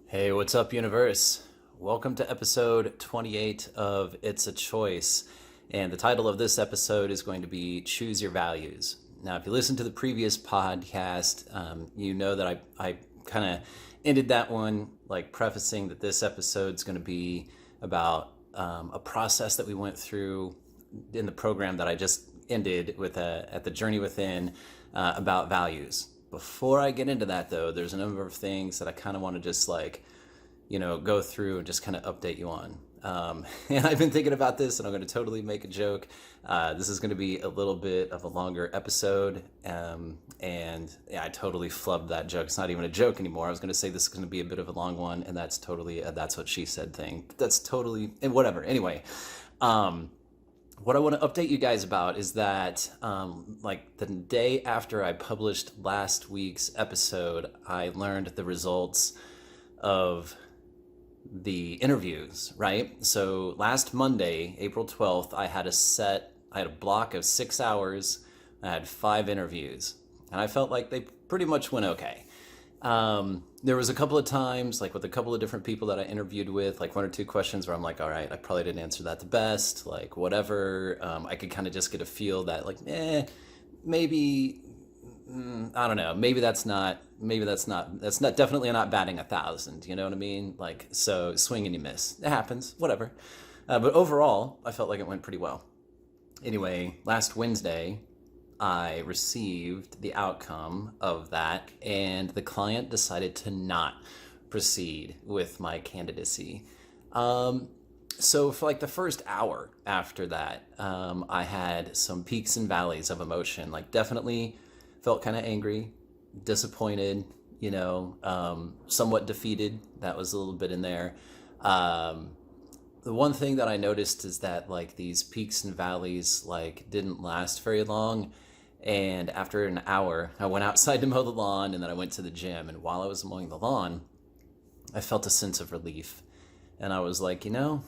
Hey, what's up, universe? Welcome to episode 28 of It's a Choice. And the title of this episode is going to be Choose Your Values. Now, if you listen to the previous podcast, you know that I kind of ended that one like prefacing that this episode is going to be about a process that we went through in the program that I just ended with at the Journey Within about values. Before I get into that, though, there's a number of things that I kind of want to just go through and just kind of update you on. And I've been thinking about this, and I'm going to totally make a joke. This is going to be a little bit of a longer episode, and yeah, I totally flubbed that joke. It's not even a joke anymore. I was going to say this is going to be a bit of a long one, and that's totally that's what she said thing. That's totally and whatever. Anyway, what I want to update you guys about is that like the day after I published last week's episode, I learned the results of the interviews, right? So last Monday, April 12th, I had a block of 6 hours. I had 5 interviews, and I felt like they pretty much went okay. There was a couple of times, like with a couple of different people that I interviewed with, like 1 or 2 questions where I'm like, all right, I probably didn't answer that the best, like whatever. I could kind of just get a feel that like, maybe, I don't know, that's not definitely not batting 1,000, you know what I mean? Like, so swing and you miss. It happens, whatever. But overall, I felt like it went pretty well. Anyway, last Wednesday, I received the outcome of that, and the client decided to not proceed with my candidacy. So for like the first hour after that, I had some peaks and valleys of emotion. Like definitely felt kind of angry, disappointed, somewhat defeated. That was a little bit in there. The one thing that I noticed is that like these peaks and valleys like didn't last very long. And after an hour, I went outside to mow the lawn, and then I went to the gym. And while I was mowing the lawn, I felt a sense of relief. And I was like, I'm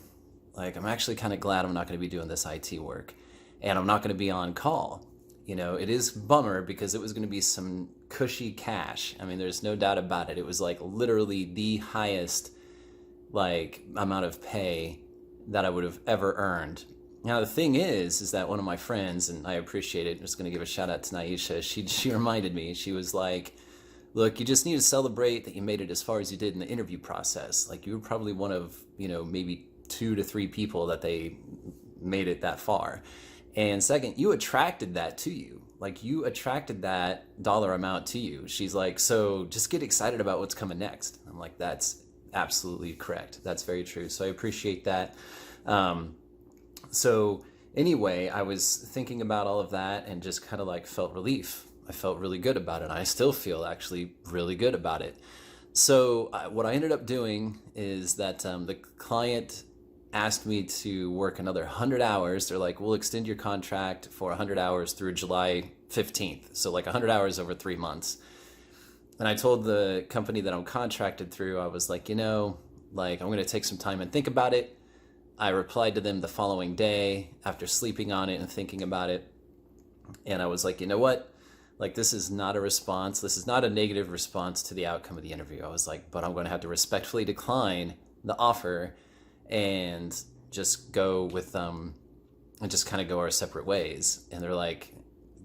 actually kind of glad I'm not going to be doing this IT work, and I'm not going to be on call. It is a bummer because it was going to be some cushy cash. I mean, there's no doubt about it. It was like literally the highest like amount of pay that I would have ever earned. Now, the thing is that one of my friends, and I appreciate it, I'm just going to give a shout out to Naisha. She reminded me, she was like, look, you just need to celebrate that you made it as far as you did in the interview process. Like you were probably one of, maybe 2 to 3 people that they made it that far. And second, you attracted that to you. Like you attracted that dollar amount to you. She's like, so just get excited about what's coming next. I'm like, that's absolutely correct. That's very true. So I appreciate that. So anyway, I was thinking about all of that and just kind of like felt relief. I felt really good about it. I still feel actually really good about it. So what I ended up doing is that the client asked me to work another 100 hours. They're like, we'll extend your contract for 100 hours through July 15th. So like 100 hours over 3 months. And I told the company that I'm contracted through, I was like, I'm going to take some time and think about it. I replied to them the following day after sleeping on it and thinking about it. And I was like, you know what? Like, this is not a response. This is not a negative response to the outcome of the interview. I was like, but I'm going to have to respectfully decline the offer and just go with and just kind of go our separate ways. And they're like,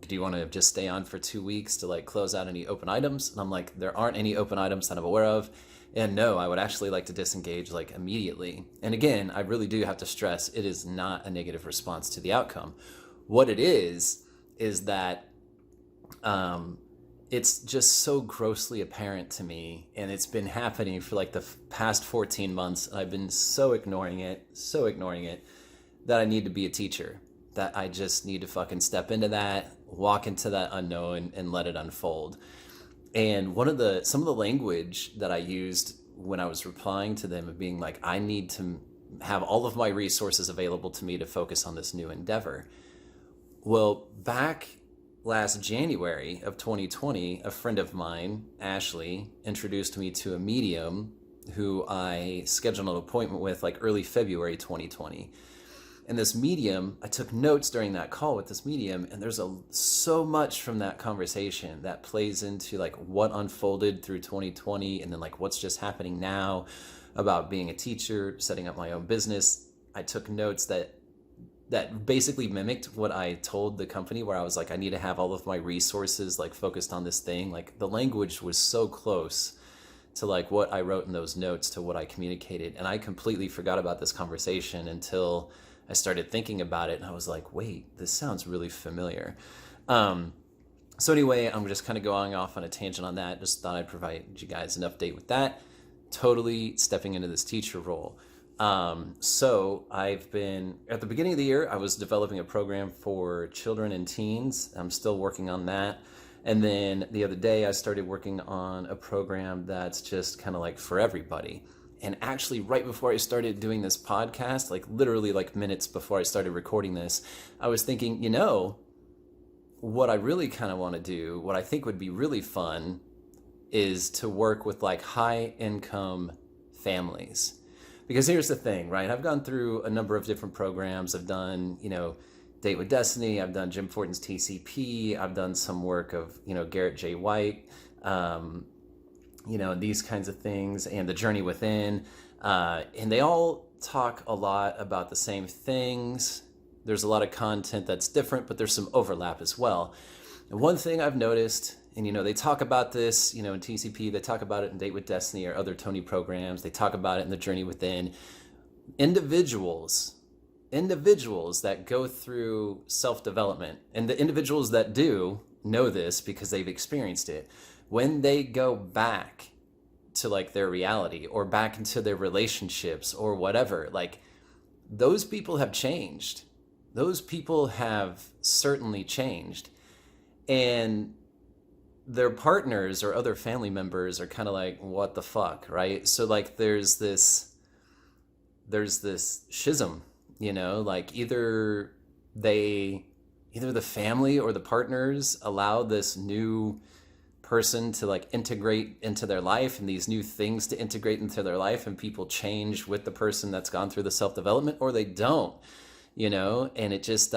do you want to just stay on for 2 weeks to like close out any open items? And I'm like, there aren't any open items that I'm aware of. And no, I would actually like to disengage like immediately. And again, I really do have to stress, it is not a negative response to the outcome. What it is that it's just so grossly apparent to me, and it's been happening for like the past 14 months. I've been so ignoring it, that I need to be a teacher, that I just need to fucking step into that, walk into that unknown and let it unfold. And some of the language that I used when I was replying to them of being like, I need to have all of my resources available to me to focus on this new endeavor. Well, back last January of 2020, a friend of mine, Ashley, introduced me to a medium who I scheduled an appointment with like early February 2020. And this medium, I took notes during that call with this medium, and there's so much from that conversation that plays into like what unfolded through 2020, and then like what's just happening now about being a teacher, setting up my own business. I took notes that basically mimicked what I told the company, where I was like, I need to have all of my resources like focused on this thing. Like the language was so close to like what I wrote in those notes to what I communicated. And I completely forgot about this conversation until I started thinking about it. And I was like, wait, this sounds really familiar. So anyway, I'm just kind of going off on a tangent on that. Just thought I'd provide you guys an update with that. Totally stepping into this teacher role. So I've been, at the beginning of the year, I was developing a program for children and teens. I'm still working on that. And then the other day I started working on a program that's just kind of like for everybody. And actually right before I started doing this podcast, like literally like minutes before I started recording this, I was thinking, you know, what I really kind of want to do, what I think would be really fun is to work with like high income families. Because here's the thing, right? I've gone through a number of different programs. I've done, you know, Date with Destiny. I've done Jim Fortin's TCP. I've done some work of, you know, Garrett J. White, you know, these kinds of things, and The Journey Within. And they all talk a lot about the same things. There's a lot of content that's different, but there's some overlap as well. And one thing I've noticed, and, you know, they talk about this, you know, in TCP, they talk about it in Date with Destiny or other Tony programs. They talk about it in The Journey Within. Individuals that go through self-development, and the individuals that do know this because they've experienced it, when they go back to like their reality or back into their relationships or whatever, like those people have changed. Those people have certainly changed. And their partners or other family members are kind of like, what the fuck, right? So like there's this schism, you know, like either the family or the partners allow this new person to like integrate into their life and these new things to integrate into their life, and people change with the person that's gone through the self-development, or they don't, you know. And it just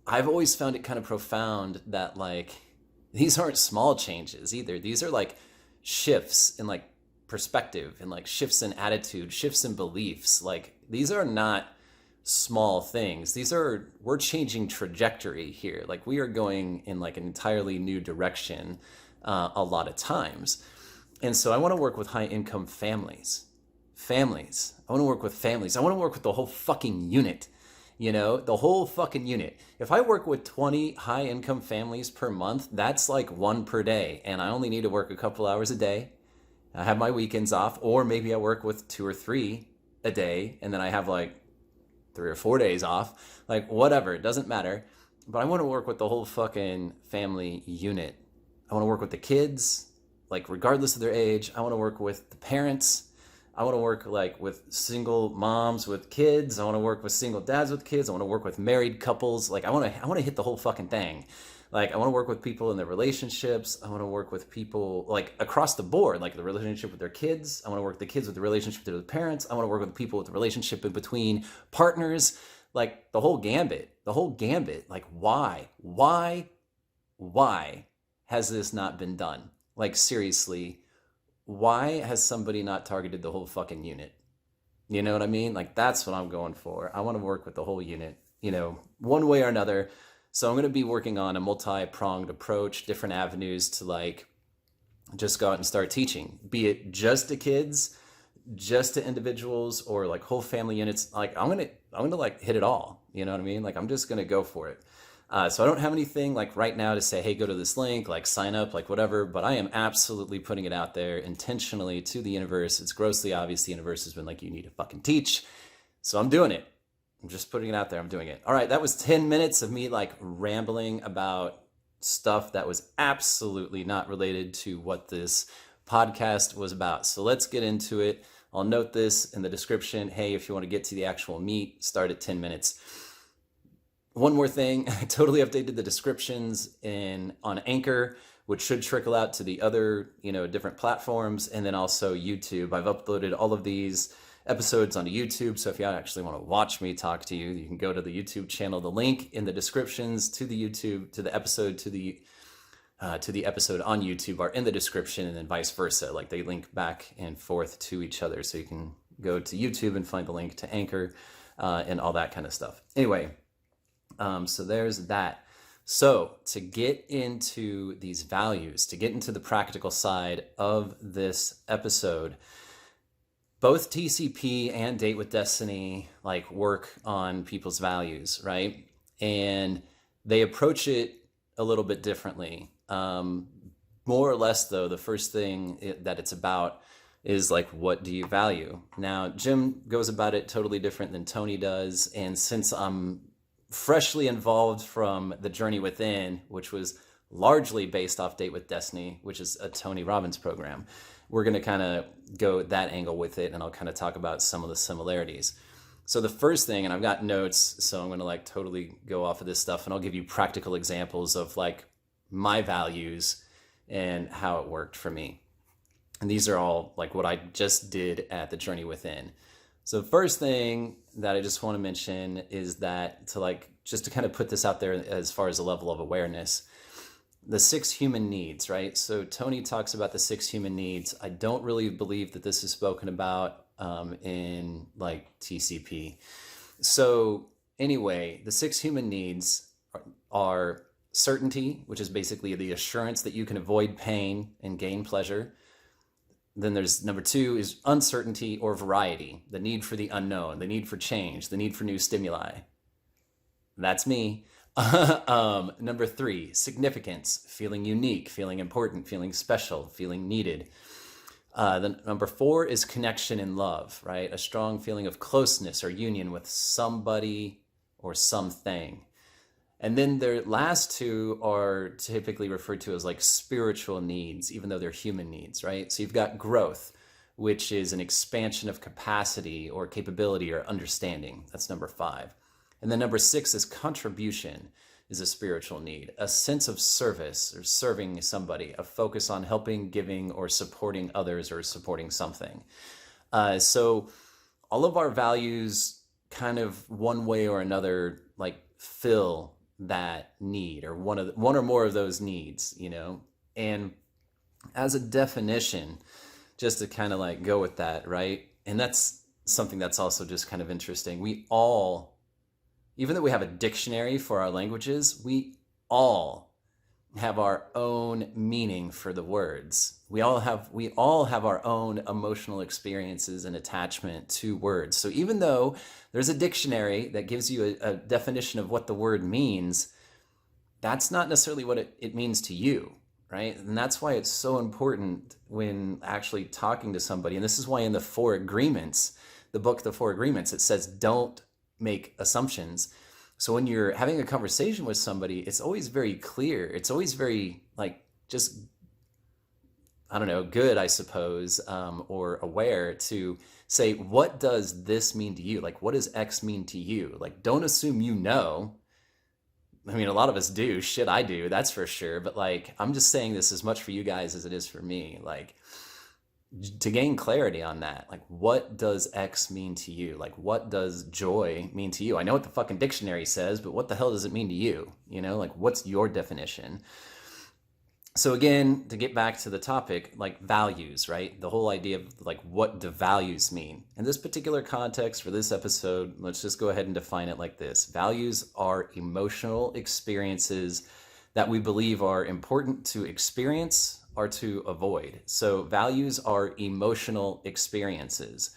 I've always found it kind of profound that like these aren't small changes either. These are like shifts in like perspective and like shifts in attitude, shifts in beliefs. Like these are not small things. We're changing trajectory here. Like we are going in like an entirely new direction a lot of times. And so I want to work with high income families. I want to work with families. I want to work with the whole fucking unit. You know, the whole fucking unit. If I work with 20 high income families per month, that's like one per day. And I only need to work a couple hours a day. I have my weekends off, or maybe I work with 2 or 3 a day, and then I have like 3 or 4 days off. Like whatever, it doesn't matter. But I want to work with the whole fucking family unit. I want to work with the kids, like regardless of their age. I want to work with the parents. I want to work like with single moms with kids. I want to work with single dads with kids. I want to work with married couples. Like I want to hit the whole fucking thing. Like I want to work with people in their relationships. I want to work with people like across the board, like the relationship with their kids. I want to work with the kids with the relationship with their parents. I want to work with people with the relationship in between partners, like the whole gambit. Like why has this not been done? Like seriously, why has somebody not targeted the whole fucking unit? You know what I mean? Like that's what I'm going for. I want to work with the whole unit, you know, one way or another. So I'm going to be working on a multi-pronged approach, different avenues to like just go out and start teaching, be it just to kids, just to individuals, or like whole family units. Like I'm going to like hit it all. You know what I mean? Like I'm just going to go for it. So I don't have anything like right now to say, hey, go to this link, like sign up, like whatever, but I am absolutely putting it out there intentionally to the universe. It's grossly obvious the universe has been like, you need to fucking teach. So I'm doing it. I'm just putting it out there. I'm doing it. All right. That was 10 minutes of me like rambling about stuff that was absolutely not related to what this podcast was about. So let's get into it. I'll note this in the description. Hey, if you want to get to the actual meat, start at 10 minutes. One more thing, I totally updated the descriptions on Anchor, which should trickle out to the other, you know, different platforms, and then also YouTube. I've uploaded all of these episodes onto YouTube. So if you actually want to watch me talk to you, you can go to the YouTube channel. The link in the descriptions to the YouTube, to the episode, to the episode on YouTube are in the description, and then vice versa. Like they link back and forth to each other. So you can go to YouTube and find the link to Anchor and all that kind of stuff. Anyway, so there's that. So to get into these values, to get into the practical side of this episode, both TCP and Date with Destiny like work on people's values, right? And they approach it a little bit differently. More or less though, the first thing that it's about is like, what do you value? Now, Jim goes about it totally different than Tony does. And since I'm freshly involved from the Journey Within, which was largely based off Date with Destiny, which is a Tony Robbins program, we're going to kind of go that angle with it, and I'll kind of talk about some of the similarities. So the first thing, and I've got notes, so I'm going to like totally go off of this stuff, and I'll give you practical examples of like my values and how it worked for me. And these are all like what I just did at the Journey Within. So the first thing that I just want to mention is that just to kind of put this out there as far as a level of awareness, the 6 human needs, right? So Tony talks about the 6 human needs. I don't really believe that this is spoken about in like TCP. So anyway, the 6 human needs are certainty, which is basically the assurance that you can avoid pain and gain pleasure. Then there's number 2 is uncertainty or variety, the need for the unknown, the need for change, the need for new stimuli. That's me. Number 3, significance, feeling unique, feeling important, feeling special, feeling needed. Then number 4 is connection and love, right? A strong feeling of closeness or union with somebody or something. And then the last 2 are typically referred to as like spiritual needs, even though they're human needs, right? So you've got growth, which is an expansion of capacity or capability or understanding. That's number 5. And then number 6 is contribution, is a spiritual need, a sense of service or serving somebody, a focus on helping, giving, or supporting others or supporting something. So all of our values kind of one way or another like fill that need, or one or more of those needs, you know. And as a definition, just to kind of like go with that, right? And that's something that's also just kind of interesting. We all, even though we have a dictionary for our languages, we all have our own meaning for the words. We all have our own emotional experiences and attachment to words. So even though there's a dictionary that gives you a definition of what the word means, that's not necessarily what it means to you, right? And that's why it's so important when actually talking to somebody. And this is why in the 4 Agreements, the book, The 4 Agreements, it says don't make assumptions. So when you're having a conversation with somebody, it's always very clear. It's always very like just, I don't know, good, I suppose, or aware to say, what does this mean to you? Like, what does X mean to you? Like, don't assume you know. I mean, a lot of us do. Shit, I do, that's for sure. But like, I'm just saying this as much for you guys as it is for me. Like, to gain clarity on that, like, what does X mean to you? Like, what does joy mean to you? I know what the fucking dictionary says, but what the hell does it mean to you? You know, like, what's your definition? So again, to get back to the topic, like values, right? The whole idea of like, what do values mean? In this particular context for this episode, let's just go ahead and define it like this. Values are emotional experiences that we believe are important to experience or to avoid. So values are emotional experiences.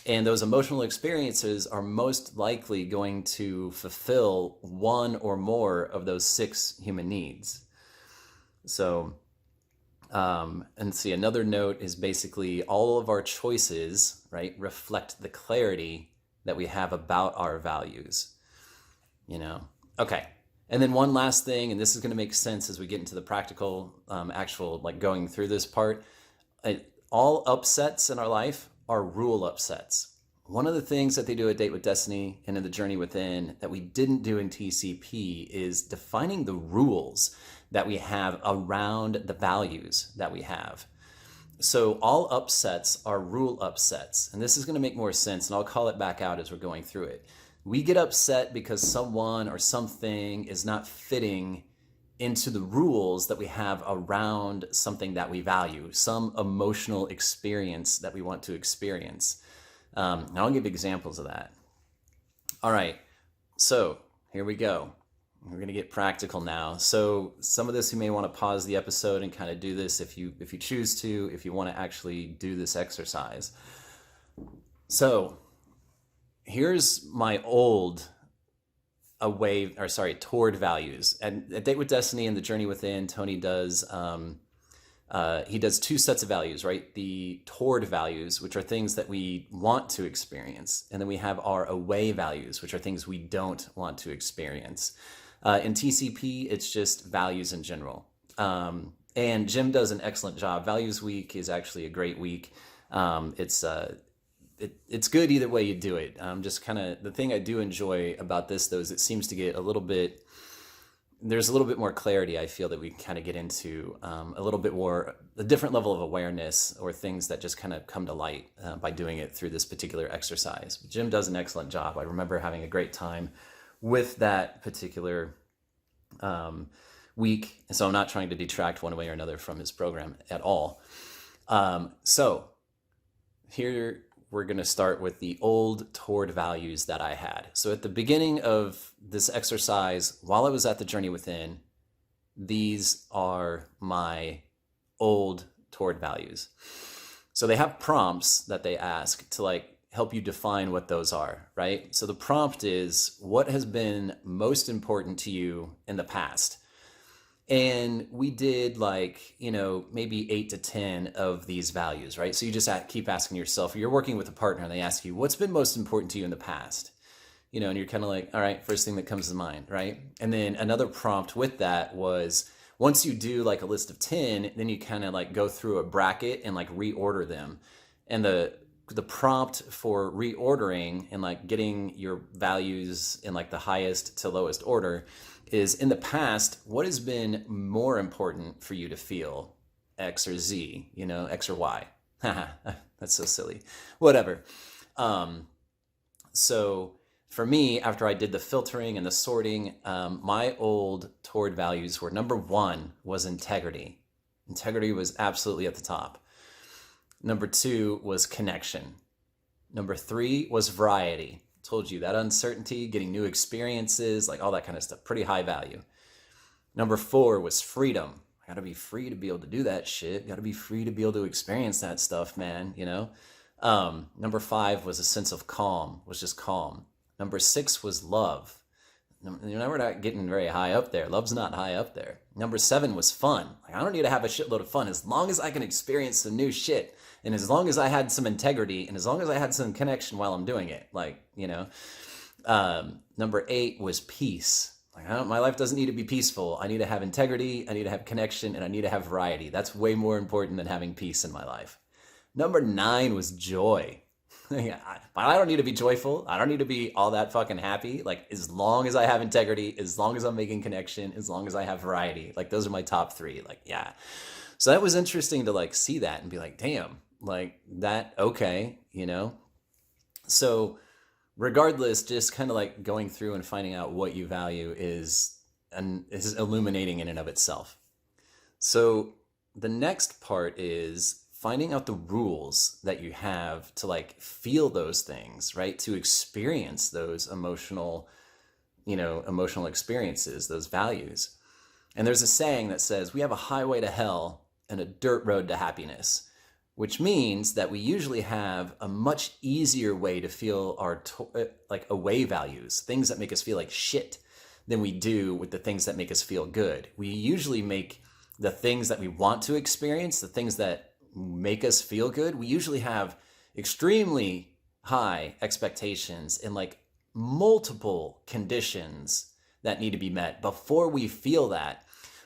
And those emotional experiences are most likely going to fulfill one or more of those 6 human needs. So, and see, another note is basically all of our choices, right, reflect the clarity that we have about our values, you know? Okay. And then one last thing, and this is going to make sense as we get into the practical, actual, like going through this part. All upsets in our life are rule upsets. One of the things that they do at Date with Destiny and in the Journey Within that we didn't do in TCP is defining the rules that we have around the values that we have. So all upsets are rule upsets. And this is going to make more sense, and I'll call it back out as we're going through it. We get upset because someone or something is not fitting into the rules that we have around something that we value, some emotional experience that we want to experience. And I'll give examples of that. All right, so here we go. We're going to get practical now. So some of this, you may want to pause the episode and kind of do this if you choose to, if you want to actually do this exercise. So here's my old toward values. And at Date with Destiny and the Journey Within, Tony does he does two sets of values, right? The toward values, which are things that we want to experience, and then we have our away values, which are things we don't want to experience. In TCP, it's just values in general. And Jim does an excellent job. Values Week is actually a great week. It's good either way you do it. Just kind of the thing I do enjoy about this, though, is it seems to get there's a little bit more clarity. I feel that we kind of get into a different level of awareness, or things that just kind of come to light by doing it through this particular exercise. But Jim does an excellent job. I remember having a great time with that particular week. So I'm not trying to detract one way or another from his program at all. So here we're going to start with the old toward values that I had. So at the beginning of this exercise, while I was at the Journey Within, these are my old toward values. So they have prompts that they ask to help you define what those are, right? So the prompt is, what has been most important to you in the past? And we did maybe 8 to 10 of these values, right? So you just keep asking yourself, you're working with a partner and they ask you, what's been most important to you in the past? And you're kind of like, all right, first thing that comes to mind, right? And then another prompt with that was, once you do a list of 10, then you kind of go through a bracket and reorder them. And the prompt for reordering and getting your values in the highest to lowest order is, in the past, what has been more important for you to feel? X or Z, X or Y. That's so silly. Whatever. So for me, after I did the filtering and the sorting, my old toward values were, number 1 was integrity. Integrity was absolutely at the top. Number 2 was connection. Number 3 was variety. Told you that uncertainty, getting new experiences, all that kind of stuff, pretty high value. Number 4 was freedom. I gotta be free to be able to do that shit. Gotta be free to be able to experience that stuff, man, Number 5 was a sense of calm, was just calm. Number 6 was love. We're not getting very high up there. Love's not high up there. Number 7 was fun. I don't need to have a shitload of fun as long as I can experience some new shit. And as long as I had some integrity and as long as I had some connection while I'm doing it, Number 8 was peace. My life doesn't need to be peaceful. I need to have integrity, I need to have connection, and I need to have variety. That's way more important than having peace in my life. Number 9 was joy. I don't need to be joyful. I don't need to be all that fucking happy. As long as I have integrity, as long as I'm making connection, as long as I have variety, those are my top 3. Yeah. So that was interesting to see that and be damn, that, okay, So regardless, just kind of going through and finding out what you value is illuminating in and of itself. So the next part is finding out the rules that you have to feel those things, right? To experience those emotional experiences, those values. And there's a saying that says, we have a highway to hell and a dirt road to happiness, which means that we usually have a much easier way to feel our away values, things that make us feel like shit, than we do with the things that make us feel good. We usually make the things that we want to experience, the things that make us feel good, we usually have extremely high expectations and multiple conditions that need to be met before we feel that.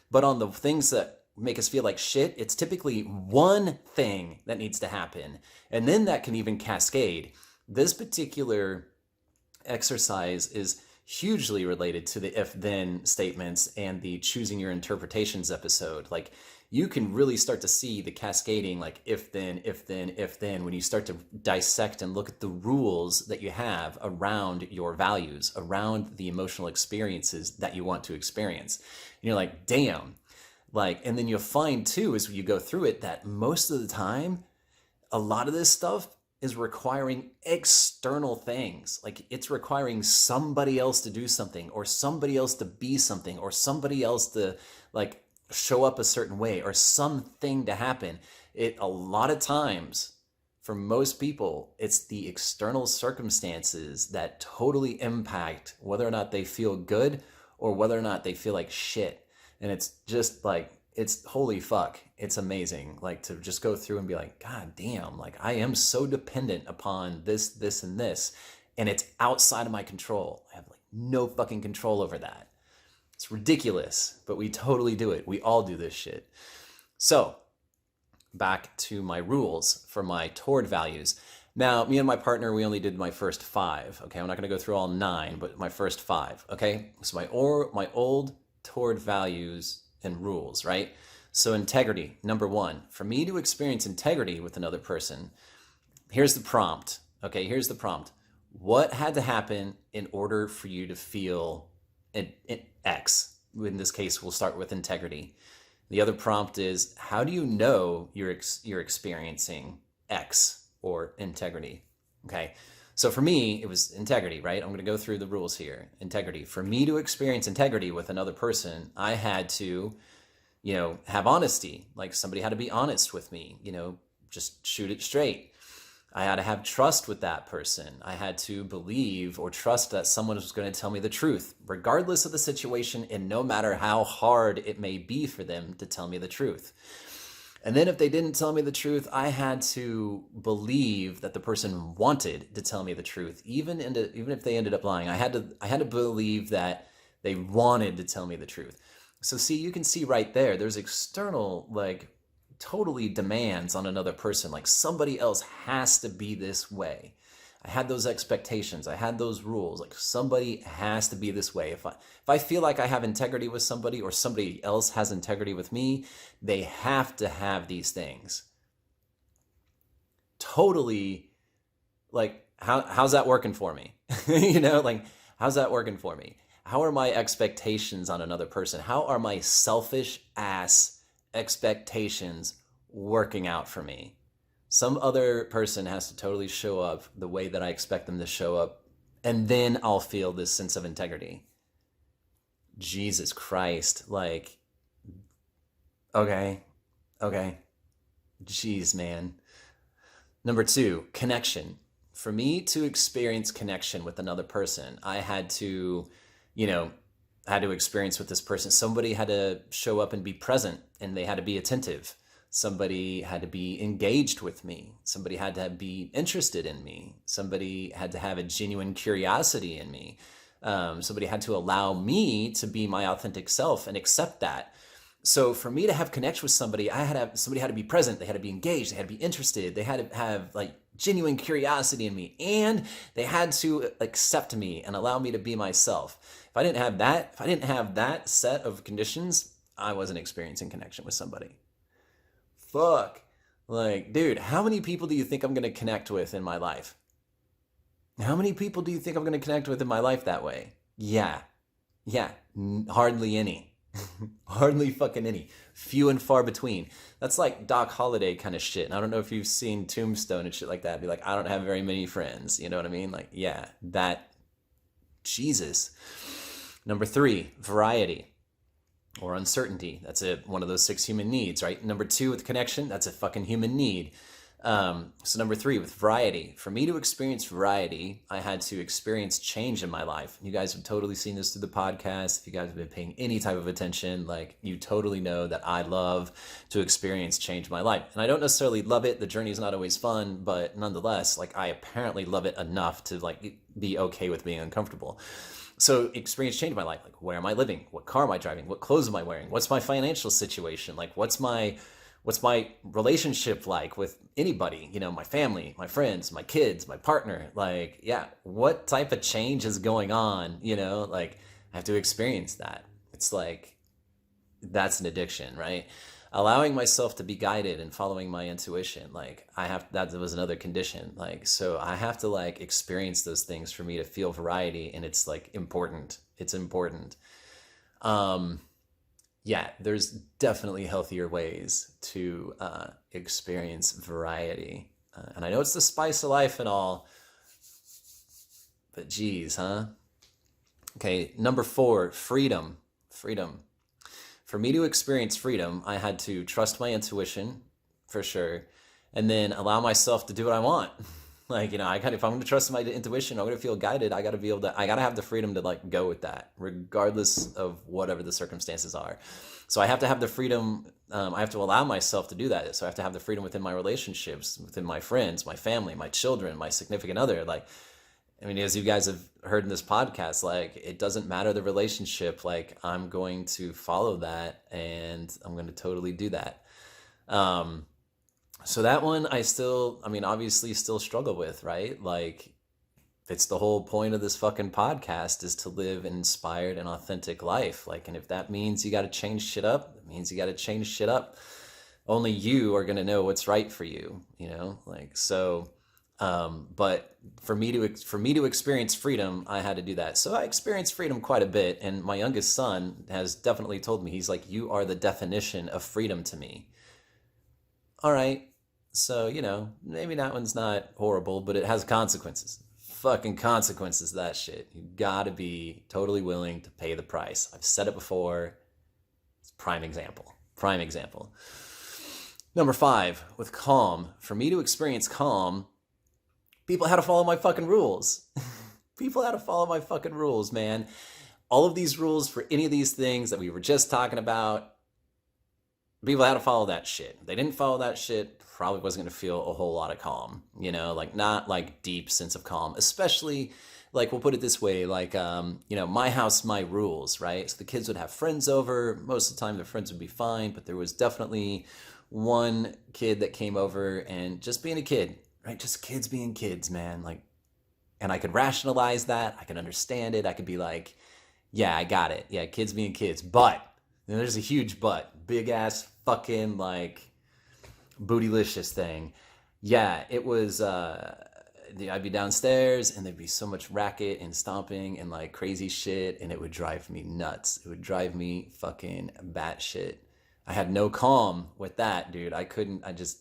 But on the things that make us feel like shit, it's typically one thing that needs to happen. And then that can even cascade. This particular exercise is hugely related to the if-then statements and the choosing your interpretations episode. you can really start to see the cascading, like if then, if then, if then, when you start to dissect and look at the rules that you have around your values, around the emotional experiences that you want to experience. And you're like, damn. Like, and then you'll find too, as you go through it, that most of the time, a lot of this stuff is requiring external things. Like it's requiring somebody else to do something, or somebody else to be something, or somebody else to like show up a certain way, or something to happen. It a lot of times for most people, it's the external circumstances that totally impact whether or not they feel good or whether or not they feel like shit. And it's just like, it's holy fuck. It's amazing. Like to just go through and be like, God damn, like I am so dependent upon this, this, and this, and it's outside of my control. I have like no fucking control over that. It's ridiculous, but we totally do it. We all do this shit. So back to my rules for my toward values. Now, me and my partner, we only did my first 5. Okay, I'm not going to go through all 9, but my first 5. Okay, so my old toward values and rules, right? So integrity, number 1. For me to experience integrity with another person, here's the prompt. Okay, here's the prompt. What had to happen in order for you to feel an X? In this case, we'll start with integrity. The other prompt is, how do you know you're experiencing X or integrity? Okay, so for me, it was integrity, right? I'm going to go through the rules here. Integrity. For me to experience integrity with another person, I had to, have honesty. Like somebody had to be honest with me, just shoot it straight. I had to have trust with that person. I had to believe or trust that someone was going to tell me the truth, regardless of the situation, and no matter how hard it may be for them to tell me the truth. And then if they didn't tell me the truth, I had to believe that the person wanted to tell me the truth, even if they ended up lying. I had to believe that they wanted to tell me the truth. So see, you can see right there, there's external, like, totally demands on another person. Like somebody else has to be this way. I had those expectations. I had those rules. Like somebody has to be this way. If I feel like I have integrity with somebody, or somebody else has integrity with me, they have to have these things. Totally, like how's that working for me? Like how's that working for me? How are my expectations on another person? How are my selfish ass expectations working out for me? Some other person has to totally show up the way that I expect them to show up, and then I'll feel this sense of integrity. Jesus Christ, like, okay. Jeez, man. Number 2, connection. For me to experience connection with another person, I had to, experience with this person. Somebody had to show up and be present, and they had to be attentive. Somebody had to be engaged with me. Somebody had to be interested in me. Somebody had to have a genuine curiosity in me. Somebody had to allow me to be my authentic self and accept that. So for me to have connection with somebody, somebody had to be present. They had to be engaged. They had to be interested. They had to have like genuine curiosity in me, and they had to accept me and allow me to be myself. If I didn't have that set of conditions, I wasn't experiencing connection with somebody. Fuck. Like, dude, how many people do you think I'm going to connect with in my life? How many people do you think I'm going to connect with in my life that way? Yeah. Hardly any. Hardly fucking any. Few and far between. That's like Doc Holliday kind of shit. And I don't know if you've seen Tombstone and shit like that. Be like, I don't have very many friends. You know what I mean? Like, yeah, that. Jesus. Number 3, variety or uncertainty. That's one of those 6 human needs, right? Number 2 with connection, that's a fucking human need. So number 3 with variety. For me to experience variety, I had to experience change in my life. You guys have totally seen this through the podcast. If you guys have been paying any type of attention, like you totally know that I love to experience change in my life. And I don't necessarily love it. The journey is not always fun, but nonetheless, like I apparently love it enough to like be okay with being uncomfortable. So experience change in my life. Like, where am I living? What car am I driving? What clothes am I wearing? What's my financial situation? Like, what's my relationship like with anybody? My family, my friends, my kids, my partner. Like, yeah, what type of change is going on? Like, I have to experience that. It's like, that's an addiction, right? allowing myself to be guided and following my intuition. Like that was another condition. Like, so I have to like experience those things for me to feel variety. And it's like important. It's important. Yeah, there's definitely healthier ways to experience variety. And I know it's the spice of life and all, but geez, huh? Okay, number 4, freedom. Freedom. For me to experience freedom, I had to trust my intuition, for sure, and then allow myself to do what I want. Like, if I'm going to trust my intuition, I'm going to feel guided. I got to have the freedom to like go with that, regardless of whatever the circumstances are. So I have to have the freedom. I have to allow myself to do that. So I have to have the freedom within my relationships, within my friends, my family, my children, my significant other. Like, I mean, as you guys have heard in this podcast, like, it doesn't matter the relationship. Like, I'm going to follow that, and I'm going to totally do that. So that one obviously still struggle with, right? Like, it's the whole point of this fucking podcast is to live an inspired and authentic life. Like, and if that means you got to change shit up, it means you got to change shit up. Only you are going to know what's right for you, like, so, but for me to experience freedom, I had to do that. So I experienced freedom quite a bit. And my youngest son has definitely told me, he's like, you are the definition of freedom to me. All right. So, maybe that one's not horrible, but it has consequences. Fucking consequences, that shit. You gotta be totally willing to pay the price. I've said it before. It's prime example. Prime example. Number 5, with calm. For me to experience calm, people had to follow my fucking rules. People had to follow my fucking rules, man. All of these rules for any of these things that we were just talking about, people had to follow that shit. If they didn't follow that shit, probably wasn't going to feel a whole lot of calm, like not like deep sense of calm, especially like, we'll put it this way, like, my house, my rules, right? So the kids would have friends over. Most of the time their friends would be fine, but there was definitely one kid that came over, and just being a kid, right? Just kids being kids, man. Like, and I could rationalize that. I could understand it. I could be like, yeah, I got it. Yeah, kids being kids. But, and there's a huge but, big ass fucking like bootylicious thing. Yeah, it was, I'd be downstairs and there'd be so much racket and stomping and like crazy shit, and it would drive me nuts. It would drive me fucking batshit. I had no calm with that, dude. I just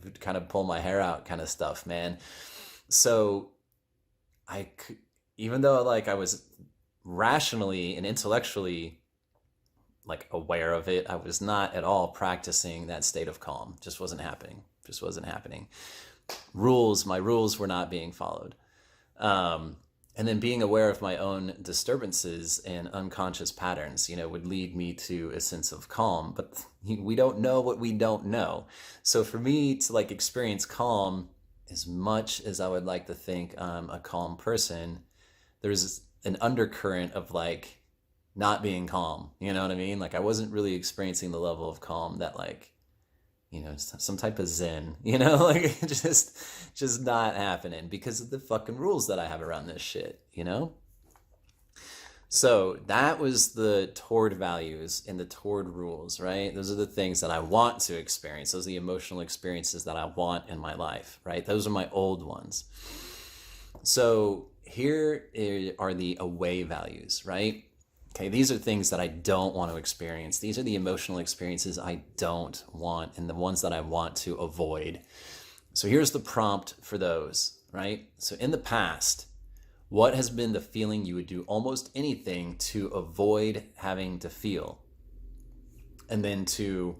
would kind of pull my hair out kind of stuff, man. So even though like I was rationally and intellectually like aware of it, I was not at all practicing that state of calm. Just wasn't happening. My rules were not being followed. And then being aware of my own disturbances and unconscious patterns, would lead me to a sense of calm. But we don't know what we don't know. So for me to like experience calm, as much as I would like to think I'm a calm person, there's an undercurrent of like not being calm. You know what I mean? Like, I wasn't really experiencing the level of calm that like, some type of zen, like just not happening because of the fucking rules that I have around this shit, So that was the toward values and the toward rules, right? Those are the things that I want to experience. Those are the emotional experiences that I want in my life, right? Those are my old ones. So here are the away values, right? Okay, these are things that I don't want to experience. These are the emotional experiences I don't want and the ones that I want to avoid. So here's the prompt for those, right? So in the past, what has been the feeling you would do almost anything to avoid having to feel? And then to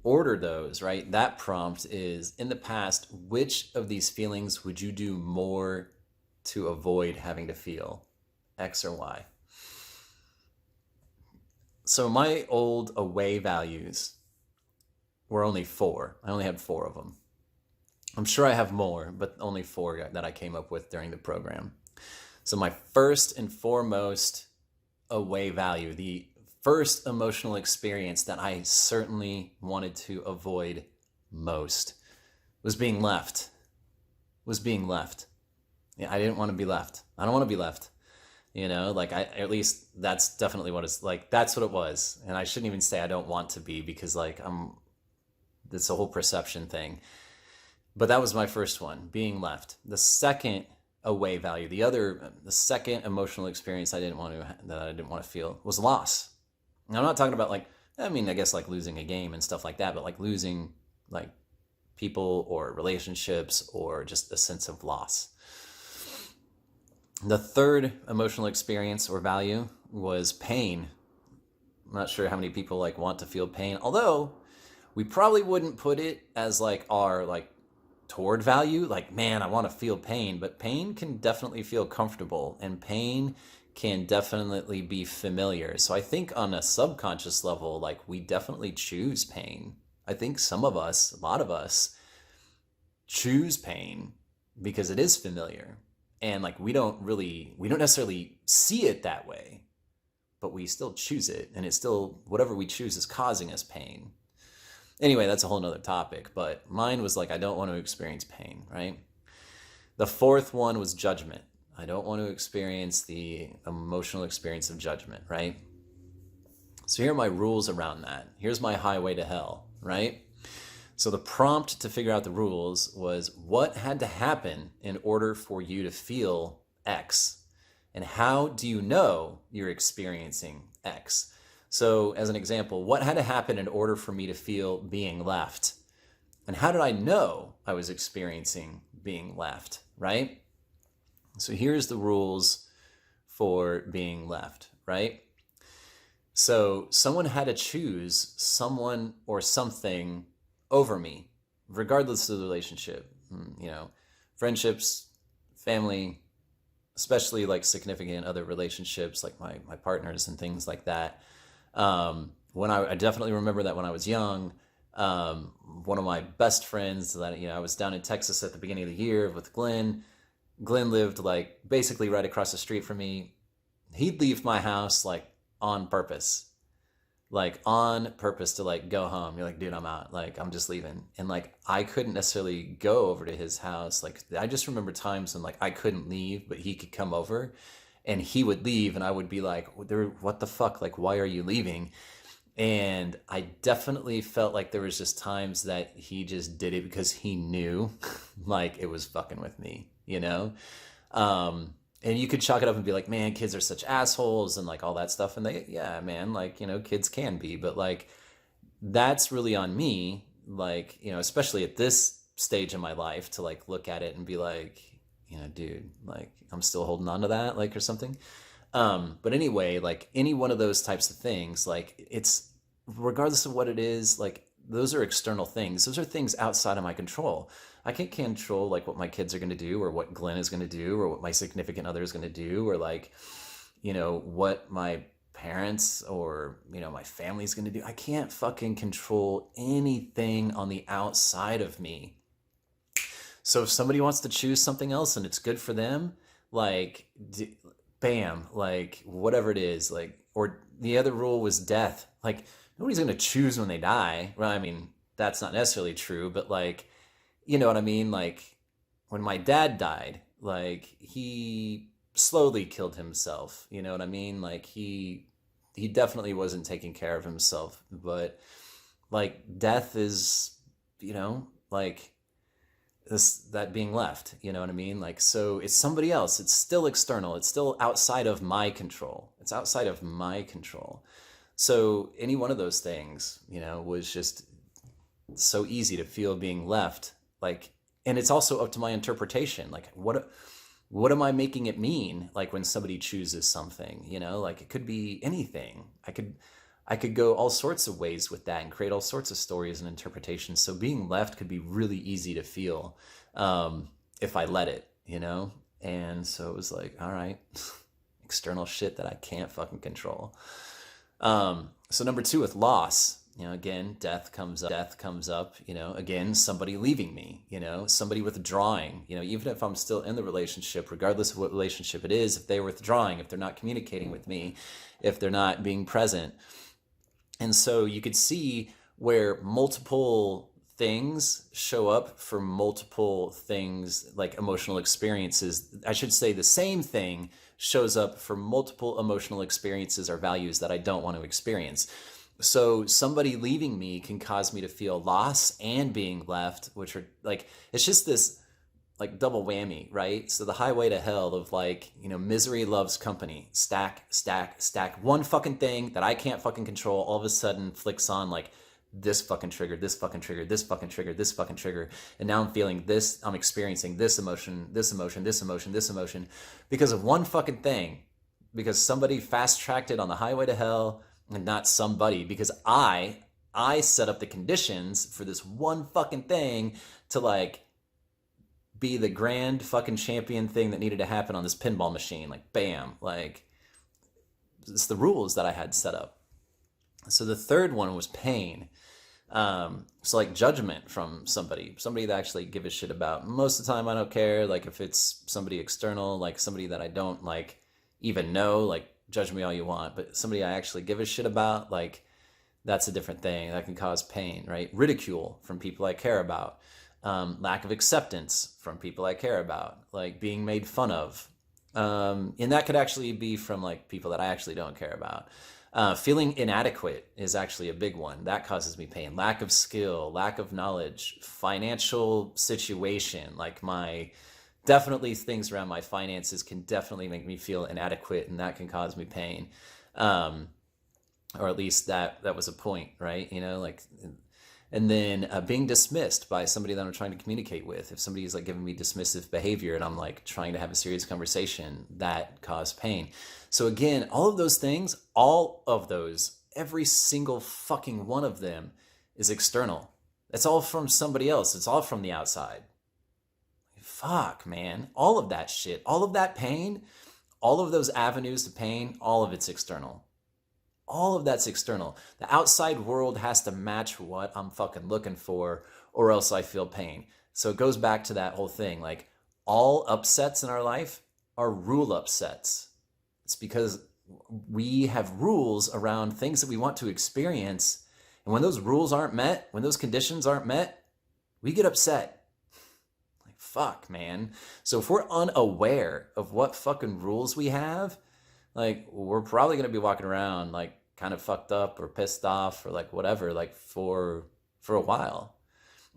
order those, right? That prompt is, in the past, which of these feelings would you do more to avoid having to feel? X or Y? So my old away values were only 4. I only had 4 of them. I'm sure I have more, but only 4 that I came up with during the program. So my first and foremost away value, the first emotional experience that I certainly wanted to avoid most, was being left. Yeah, I didn't want to be left. I don't want to be left. Like at least that's definitely what it's like. That's what it was. And I shouldn't even say I don't want to be, because like it's a whole perception thing. But that was my first one, being left. The second away value, the second emotional experience that I didn't want to feel was loss. And I'm not talking about like, I mean, I guess like losing a game and stuff like that, but like losing like people or relationships or just a sense of loss. The third emotional experience or value was pain. I'm not sure how many people like want to feel pain, although we probably wouldn't put it as like our like toward value, like, man, I want to feel pain, but pain can definitely feel comfortable, and pain can definitely be familiar. So I think on a subconscious level, like we definitely choose pain. I think some of us, a lot of us, choose pain because it is familiar. And like we don't necessarily see it that way, but we still choose it, and it's still, whatever we choose is causing us pain. Anyway, that's a whole nother topic, but mine was like, I don't want to experience pain, right? The fourth one was judgment. I don't want to experience the emotional experience of judgment, right? So here are my rules around that. Here's my highway to hell, right? So the prompt to figure out the rules was, what had to happen in order for you to feel X? And how do you know you're experiencing X? So as an example, what had to happen in order for me to feel being left? And how did I know I was experiencing being left, right? So here's the rules for being left, right? So someone had to choose someone or something over me, regardless of the relationship. Friendships, family, especially like significant other relationships, like my partners and things like that. When I definitely remember that when I was young, one of my best friends that, I was down in Texas at the beginning of the year with Glenn. Glenn lived like basically right across the street from me. He'd leave my house like on purpose to like go home. You're like, dude, I'm out. Like, I'm just leaving. And like, I couldn't necessarily go over to his house. Like, I just remember times when like I couldn't leave, but he could come over. And he would leave, and I would be like, what the fuck? Like, why are you leaving? And I definitely felt like there was just times that he just did it because he knew like it was fucking with me, And you could chalk it up and be like, man, kids are such assholes and like all that stuff. And yeah, man, like, kids can be, but like, that's really on me. Like, especially at this stage in my life, to like look at it and be like, dude, like I'm still holding on to that, like, or something. But anyway, like any one of those types of things, like it's regardless of what it is, like those are external things. Those are things outside of my control. I can't control like what my kids are going to do, or what Glenn is going to do, or what my significant other is going to do, or like, what my parents or, my family is going to do. I can't fucking control anything on the outside of me. So if somebody wants to choose something else and it's good for them, like, bam, like whatever it is, like, or the other rule was death. Like nobody's going to choose when they die. Well, I mean, that's not necessarily true, but like, you know what I mean? Like when my dad died, like he slowly killed himself. You know what I mean? Like he definitely wasn't taking care of himself, but like death is, like that being left, you know what I mean? Like, so it's somebody else. It's still external. It's still outside of my control. It's outside of my control. So any one of those things, was just so easy to feel being left. Like, and it's also up to my interpretation. Like, what am I making it mean? Like when somebody chooses something, like it could be anything. I could go all sorts of ways with that and create all sorts of stories and interpretations. So being left could be really easy to feel if I let it, And so it was like, all right, external shit that I can't fucking control. So number 2 with loss, again, death comes up, again, somebody leaving me, somebody withdrawing, even if I'm still in the relationship, regardless of what relationship it is, if they're withdrawing, if they're not communicating with me, if they're not being present. And so you could see where multiple things show up for multiple things, like emotional experiences. I should say the same thing shows up for multiple emotional experiences or values that I don't want to experience. So somebody leaving me can cause me to feel loss and being left, which are like, it's just this like double whammy, right? So the highway to hell of like, misery loves company. Stack, stack, stack. One fucking thing that I can't fucking control all of a sudden flicks on like this fucking trigger, this fucking trigger, this fucking trigger, this fucking trigger. And now I'm feeling this, I'm experiencing this emotion, this emotion, this emotion, this emotion because of one fucking thing. Because somebody fast tracked it on the highway to hell, and not somebody, because I set up the conditions for this one fucking thing to like be the grand fucking champion thing that needed to happen on this pinball machine. Like, bam, like it's the rules that I had set up. So the third one was pain. So like judgment from somebody that I actually give a shit about. Most of the time I don't care. Like if it's somebody external, like somebody that I don't like even know, like judge me all you want, but somebody I actually give a shit about, like that's a different thing. That can cause pain, right? Ridicule from people I care about. Lack of acceptance from people I care about, like being made fun of. And that could actually be from like people that I actually don't care about. Feeling inadequate is actually a big one. That causes me pain. Lack of skill, lack of knowledge, financial situation, like definitely things around my finances can definitely make me feel inadequate, and that can cause me pain. Or at least that was a point, right? And then being dismissed by somebody that I'm trying to communicate with. If somebody is like giving me dismissive behavior and I'm like trying to have a serious conversation, that caused pain. So again, all of those, every single fucking one of them is external. It's all from somebody else. It's all from the outside. Fuck, man. All of that shit, all of that pain, all of those avenues to pain, all of it's external. All of that's external. The outside world has to match what I'm fucking looking for, or else I feel pain. So it goes back to that whole thing. Like all upsets in our life are rule upsets. It's because we have rules around things that we want to experience. And when those rules aren't met, when those conditions aren't met, we get upset. Like, fuck, man. So if we're unaware of what fucking rules we have, like we're probably going to be walking around like kind of fucked up or pissed off or like whatever, like for a while.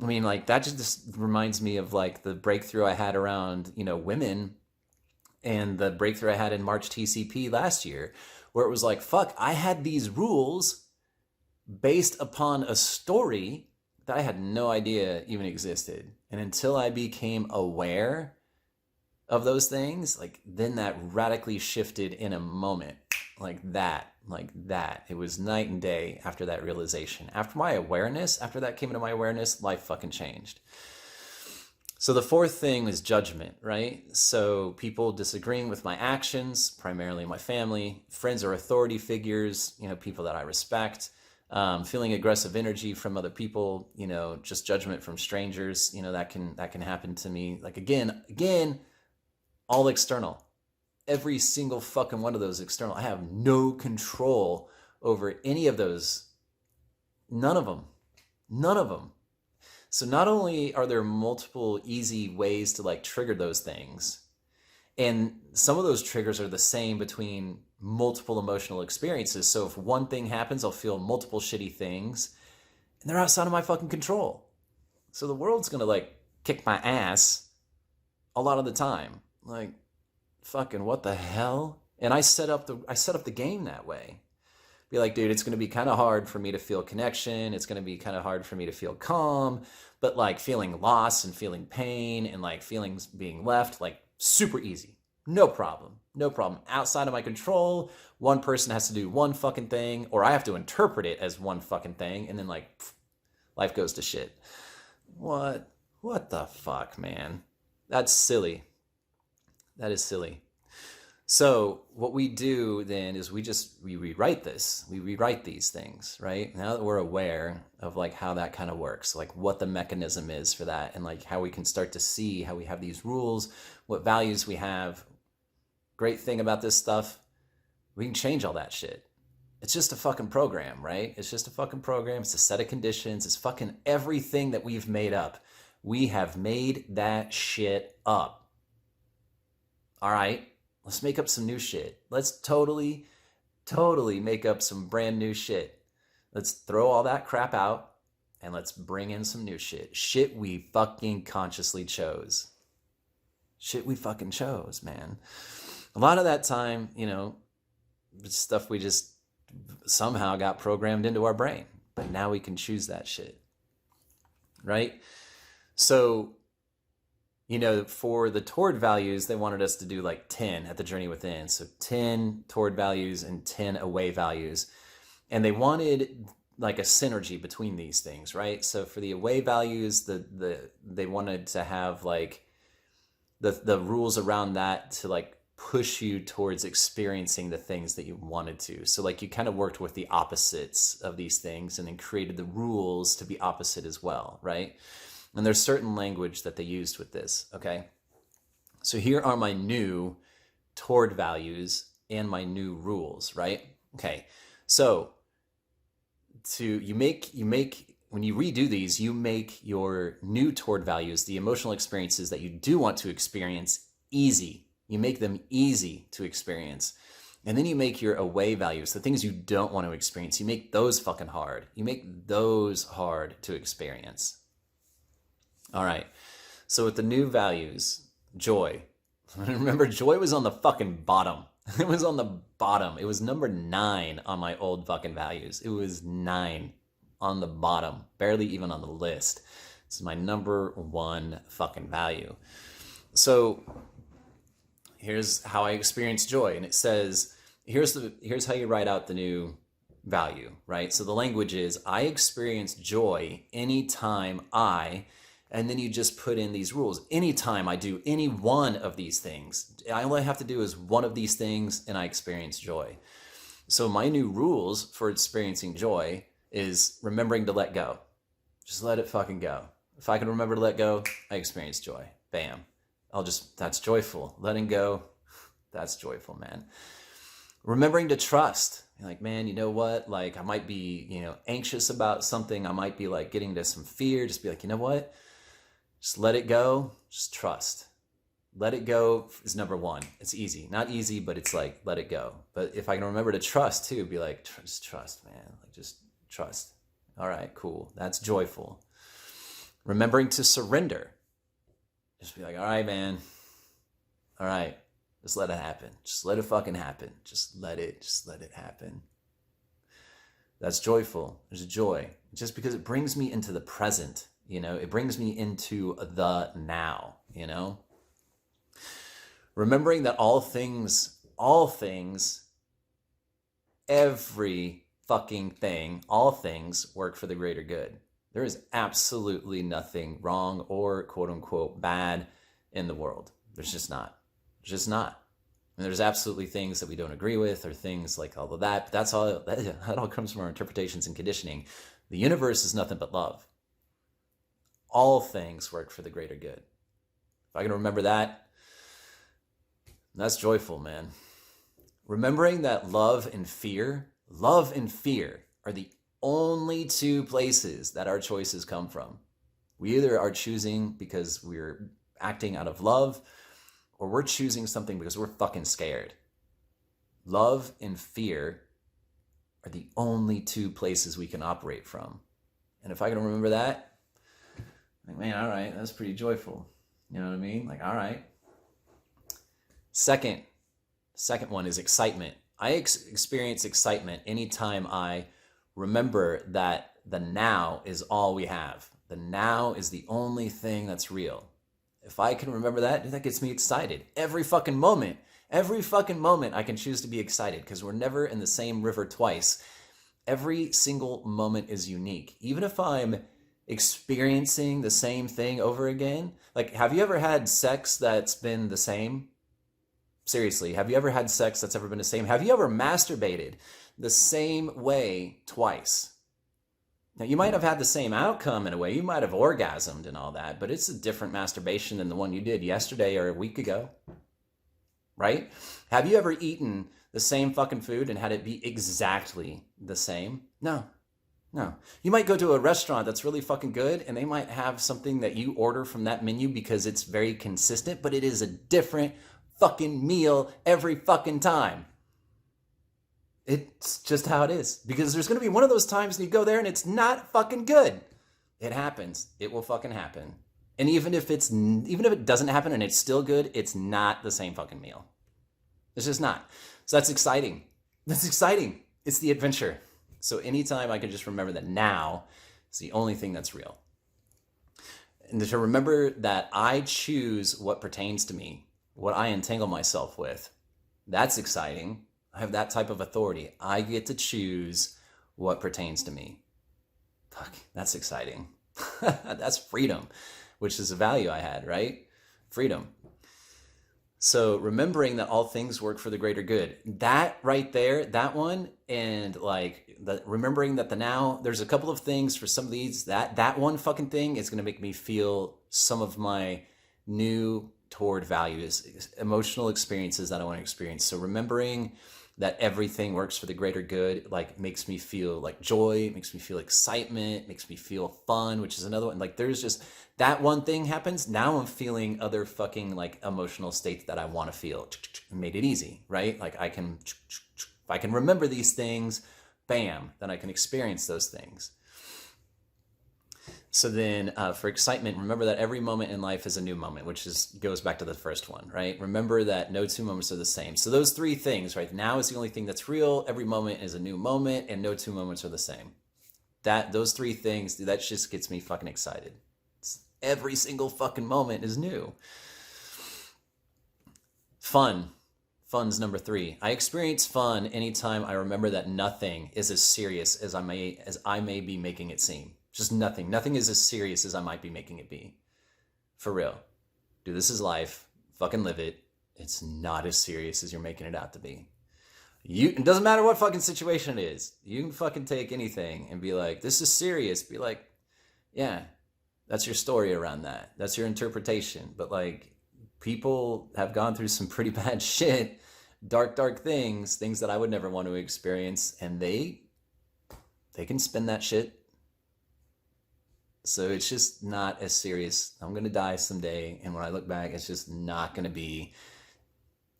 I mean, like that just reminds me of like the breakthrough I had around, women, and the breakthrough I had in March TCP last year, where it was like, fuck, I had these rules based upon a story that I had no idea even existed. And until I became aware of those things, like then that radically shifted in a moment. Like that. It was night and day after that realization. After that came into my awareness, life fucking changed. So the fourth thing was judgment, right? So people disagreeing with my actions, primarily my family, friends or authority figures, people that I respect, feeling aggressive energy from other people, just judgment from strangers, that can happen to me. Like again, all external. Every single fucking one of those external. I have no control over any of those. None of them. So not only are there multiple easy ways to like trigger those things, and some of those triggers are the same between multiple emotional experiences. So if one thing happens, I'll feel multiple shitty things, and they're outside of my fucking control. So the world's gonna like kick my ass a lot of the time. Like, fucking what the hell? And I set up the game that way. Be like, dude, it's going to be kind of hard for me to feel connection. It's going to be kind of hard for me to feel calm, but like feeling loss and feeling pain and like feelings being left, like super easy. No problem. Outside of my control, one person has to do one fucking thing, or I have to interpret it as one fucking thing. And then like life goes to shit. What the fuck, man? That's silly. That is silly. So what we do then is we rewrite this. We rewrite these things, right? Now that we're aware of like how that kind of works, like what the mechanism is for that, and like how we can start to see how we have these rules, what values we have. Great thing about this stuff, we can change all that shit. It's just a fucking program, right? It's just a fucking program. It's a set of conditions. It's fucking everything that we've made up. We have made that shit up. All right, let's make up some new shit. Let's totally make up some brand new shit. Let's throw all that crap out and let's bring in some new shit. Shit we fucking consciously chose. Shit we fucking chose, man. A lot of that time, stuff we just somehow got programmed into our brain. But now we can choose that shit. Right? So, for the toward values, they wanted us to do like 10 at the journey within. So 10 toward values and 10 away values. And they wanted like a synergy between these things, right? So for the away values, they wanted to have like the rules around that to like push you towards experiencing the things that you wanted to. So like you kind of worked with the opposites of these things and then created the rules to be opposite as well, right? And there's certain language that they used with this, okay? So here are my new toward values and my new rules, right? Okay, so when you redo these, you make your new toward values, the emotional experiences that you do want to experience, easy. You make them easy to experience. And then you make your away values, the things you don't want to experience, you make those fucking hard. You make those hard to experience. All right. So with the new values, joy. Remember, joy was on the fucking bottom. It was on the bottom. It was number 9 on my old fucking values. It was 9 on the bottom, barely even on the list. This is my number 1 fucking value. So here's how I experience joy. And it says, here's how you write out the new value, right? So the language is, I experience joy anytime and then you just put in these rules. Anytime I do any one of these things, all I have to do is one of these things and I experience joy. So my new rules for experiencing joy is remembering to let go. Just let it fucking go. If I can remember to let go, I experience joy. Bam. That's joyful. Letting go, that's joyful, man. Remembering to trust. You're like, man, you know what? Like I might be, anxious about something. I might be like getting to some fear. Just be like, you know what? Just let it go. Just trust. Let it go is number 1. It's easy. Not easy, but it's like, let it go. But if I can remember to trust too, be like, just trust, man. Like just trust. All right, cool. That's joyful. Remembering to surrender. Just be like, all right, man. All right. Just let it happen. Just let it fucking happen. Just let it happen. That's joyful. There's a joy. Just because it brings me into the present, it brings me into the now, Remembering that all things, every fucking thing, all things work for the greater good. There is absolutely nothing wrong or quote unquote bad in the world. There's just not. There's just not. And there's absolutely things that we don't agree with or things like all of that. But that all comes from our interpretations and conditioning. The universe is nothing but love. All things work for the greater good. If I can remember that, that's joyful, man. Remembering that love and fear are the only 2 places that our choices come from. We either are choosing because we're acting out of love, or we're choosing something because we're fucking scared. Love and fear are the only 2 places we can operate from. And if I can remember that, like, man, all right, that's pretty joyful. You know what I mean? Like, all right. Second one is excitement. I experience excitement anytime I remember that the now is all we have. The now is the only thing that's real. If I can remember that, that gets me excited. Every fucking moment I can choose to be excited because we're never in the same river twice. Every single moment is unique. Even if I'm experiencing the same thing over again, like, have you ever had sex that's been the same? Seriously, have you ever had sex that's ever been the same? Have you ever masturbated the same way twice? Now, you might have had the same outcome in a way. You might have orgasmed and all that, but it's a different masturbation than the one you did yesterday or a week ago. right? Have you ever eaten the same fucking food and had it be exactly the same? No. No. You might go to a restaurant that's really fucking good and they might have something that you order from that menu because it's very consistent, but it is a different fucking meal every fucking time. It's just how it is. Because there's going to be one of those times when you go there and it's not fucking good. It happens. It will fucking happen. And even if it doesn't happen and it's still good, it's not the same fucking meal. It's just not. So that's exciting. That's exciting. It's the adventure. So anytime I can just remember that now is the only thing that's real. And to remember that I choose what pertains to me, what I entangle myself with. That's exciting. I have that type of authority. I get to choose what pertains to me. Fuck, that's exciting. That's freedom, which is a value I had, right? Freedom. So remembering that all things work for the greater good. That right there, that one, and like remembering that the now, there's a couple of things for some of these, that one fucking thing is going to make me feel some of my new toward values, emotional experiences that I want to experience. So remembering that everything works for the greater good, like makes me feel like joy, makes me feel excitement, makes me feel fun, which is another one. Like there's just that one thing happens. Now I'm feeling other fucking like emotional states that I want to feel. Made it easy, right? Like if I can remember these things, bam, then I can experience those things. So then for excitement, remember that every moment in life is a new moment, which goes back to the first one, right? Remember that no two moments are the same. So those three things, right? Now is the only thing that's real. Every moment is a new moment and no two moments are the same. Those three things, that just gets me fucking excited. Every single fucking moment is new. Fun. Fun's number 3. I experience fun anytime I remember that nothing is as serious as I may be making it seem. Just nothing. Nothing is as serious as I might be making it be. For real. Dude, this is life. Fucking live it. It's not as serious as you're making it out to be. It doesn't matter what fucking situation it is. You can fucking take anything and be like, this is serious. Be like, yeah, that's your story around that. That's your interpretation. But like, people have gone through some pretty bad shit. Dark things that I would never want to experience. And they can spin that shit. So it's just not as serious. I'm going to die someday. And when I look back, it's just not going to be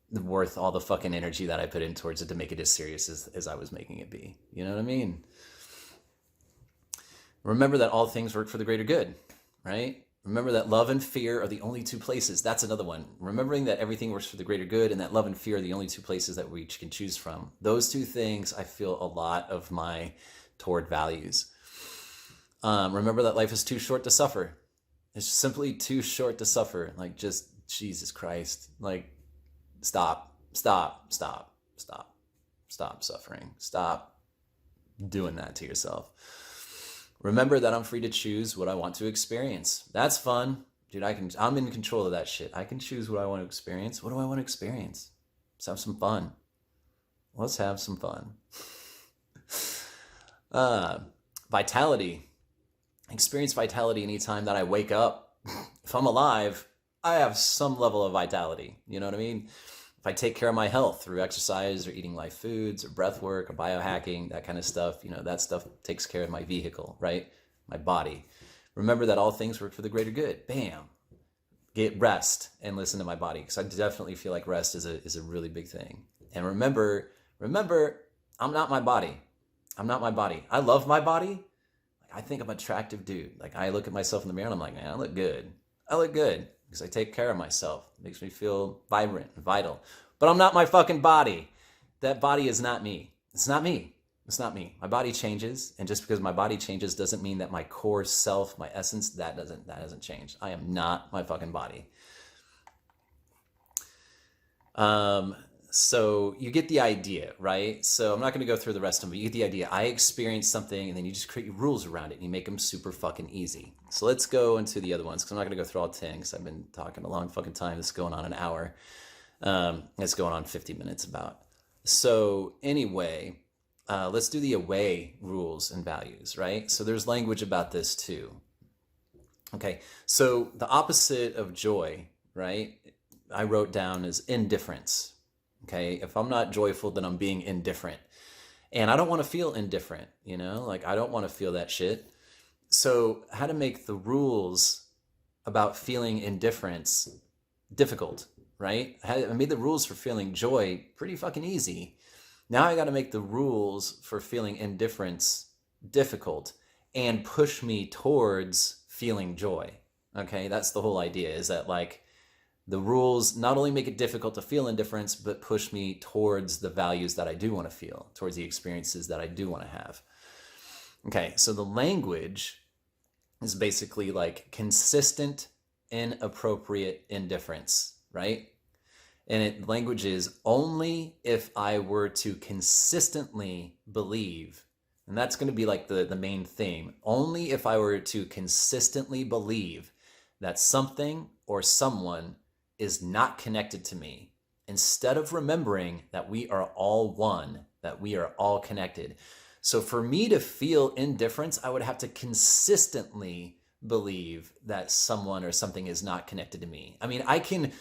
worth all the fucking energy that I put in towards it to make it as serious as I was making it be. You know what I mean? Remember that all things work for the greater good, right? Remember that love and fear are the only two places. That's another one. Remembering that everything works for the greater good and that love and fear are the only two places that we can choose from. Those two things, I feel a lot of my toward values. Remember that life is too short to suffer. It's simply too short to suffer. Like, just Jesus Christ. Like, stop suffering. Stop doing that to yourself. Remember that I'm free to choose what I want to experience. That's fun. Dude, I'm in control of that shit. I can choose what I want to experience. What do I want to experience? Let's have some fun. Let's have some fun. Vitality. Experience vitality anytime that I wake up. If I'm alive, I have some level of vitality. You know what I mean? If I take care of my health through exercise or eating live foods or breath work or biohacking, that kind of stuff, that stuff takes care of my vehicle, right? My body. Remember that all things work for the greater good. Bam. Get rest and listen to my body, because I definitely feel like rest is a really big thing. And remember, I'm not my body. I'm not my body. I love my body. I think I'm an attractive dude. Like, I look at myself in the mirror and I'm like, man, I look good. I look good because I take care of myself. It makes me feel vibrant and vital. But I'm not my fucking body. That body is not me. It's not me. It's not me. My body changes. And just because my body changes doesn't mean that my core self, my essence, that hasn't changed. I am not my fucking body. So you get the idea, right? So I'm not going to go through the rest of them, but you get the idea. I experienced something, and then you just create rules around it, and you make them super fucking easy. So let's go into the other ones, because I'm not going to go through all 10, because I've been talking a long fucking time. It's going on an hour. It's going on 50 minutes about. So anyway, let's do the away rules and values, right? So there's language about this too. Okay, so the opposite of joy, right? I wrote down as indifference. Okay, if I'm not joyful, then I'm being indifferent. And I don't want to feel indifferent, like I don't want to feel that shit. So, how to make the rules about feeling indifference difficult, right? I made the rules for feeling joy pretty fucking easy. Now I got to make the rules for feeling indifference difficult and push me towards feeling joy. Okay, that's the whole idea, is that like the rules not only make it difficult to feel indifference, but push me towards the values that I do want to feel, towards the experiences that I do want to have. Okay, so the language is basically like consistent, inappropriate indifference, right? And language is only if I were to consistently believe, and that's going to be like the main theme, only if I were to consistently believe that something or someone is not connected to me, instead of remembering that we are all one, that we are all connected. So for me to feel indifference, I would have to consistently believe that someone or something is not connected to me. I mean, I can